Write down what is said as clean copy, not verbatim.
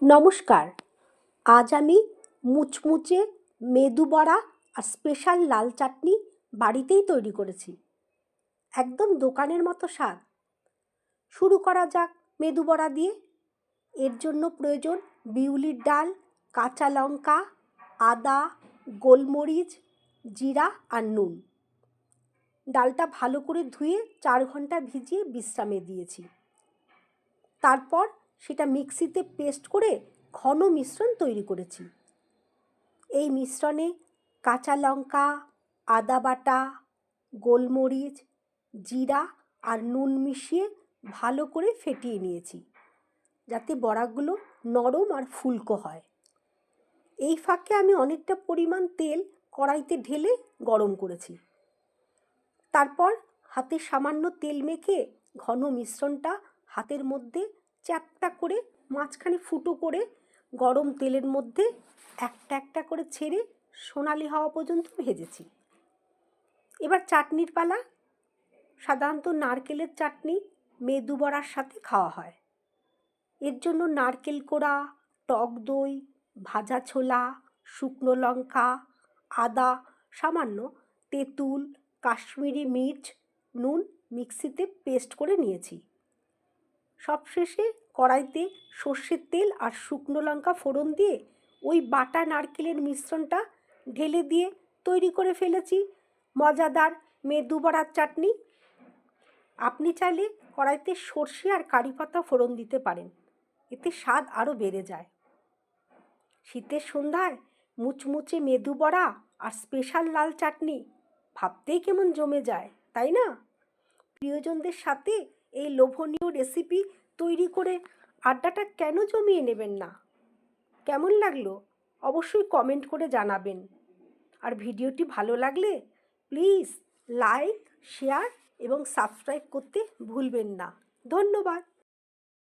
নমস্কার। আজ আমি মুচমুচে মেদু বড়া আর স্পেশাল লাল চাটনি বাড়িতেই তৈরি করেছি। একদম দোকানের মতো স্বাদ। শুরু করা যাক মেদু বড়া দিয়ে। এর জন্য প্রয়োজন বিউলির ডাল, কাঁচা লঙ্কা, আদা, গোলমরিচ, জিরা আর নুন। ডালটা ভালো করে ধুয়ে 4 ঘন্টা ভিজিয়ে বিশ্রামে দিয়েছি। তারপর সেটা মিক্সিতে পেস্ট করে ঘন মিশ্রণ তৈরি করেছি। এই মিশ্রণে কাঁচা লঙ্কা, আদা বাটা, গোলমরিচ, জিরা আর নুন মিশিয়ে ভালো করে ফেটিয়ে নিয়েছি, যাতে বড়াগুলো নরম আর ফুলকো হয়। এই ফাঁকে আমি অনেকটা পরিমাণ তেল কড়াইতে ঢেলে গরম করেছি। তারপর হাতে সামান্য তেল মেখে ঘন মিশ্রণটা হাতের মধ্যে চ্যাপ্টা করে মাঝখানে ফুটো করে গরম তেলের মধ্যে একটা একটা করে ছেড়ে সোনালি হওয়া পর্যন্ত ভেজেছি। এবার চাটনির পালা। সাধারণত নারকেলের চাটনি মেদু বড়ার সাথে খাওয়া হয়। এর জন্য নারকেল কোড়া, টক দই, ভাজা ছোলা, শুকনো লঙ্কা, আদা, সামান্য তেঁতুল, কাশ্মীরি মির্চ, নুন মিক্সিতে পেস্ট করে নিয়েছি। সবশেষে কড়াইতে সর্ষের তেল আর শুকনো লঙ্কা ফোড়ন দিয়ে ওই বাটা নারকেলের মিশ্রণটা ঢেলে দিয়ে তৈরি করে ফেলেছি মজাদার মেদু বড়ার চাটনি। আপনি চাইলে কড়াইতে সর্ষে আর কারি পাতা ফোড়ন দিতে পারেন, এতে স্বাদ আরও বেড়ে যায়। শীতের সন্ধ্যায় মুচমুচে মেদু বড়া আর স্পেশাল লাল চাটনি ভাবতেই কেমন জমে যায়, তাই না? প্রিয়জনদের সাথে এই লোভনীয় রেসিপি তৈরি করে আড্ডাটা কেন জমিয়ে নেবেন না? কেমন লাগলো অবশ্যই কমেন্ট করে জানাবেন। আর ভিডিওটি ভালো লাগলে প্লিজ লাইক, শেয়ার এবং সাবস্ক্রাইব করতে ভুলবেন না। ধন্যবাদ।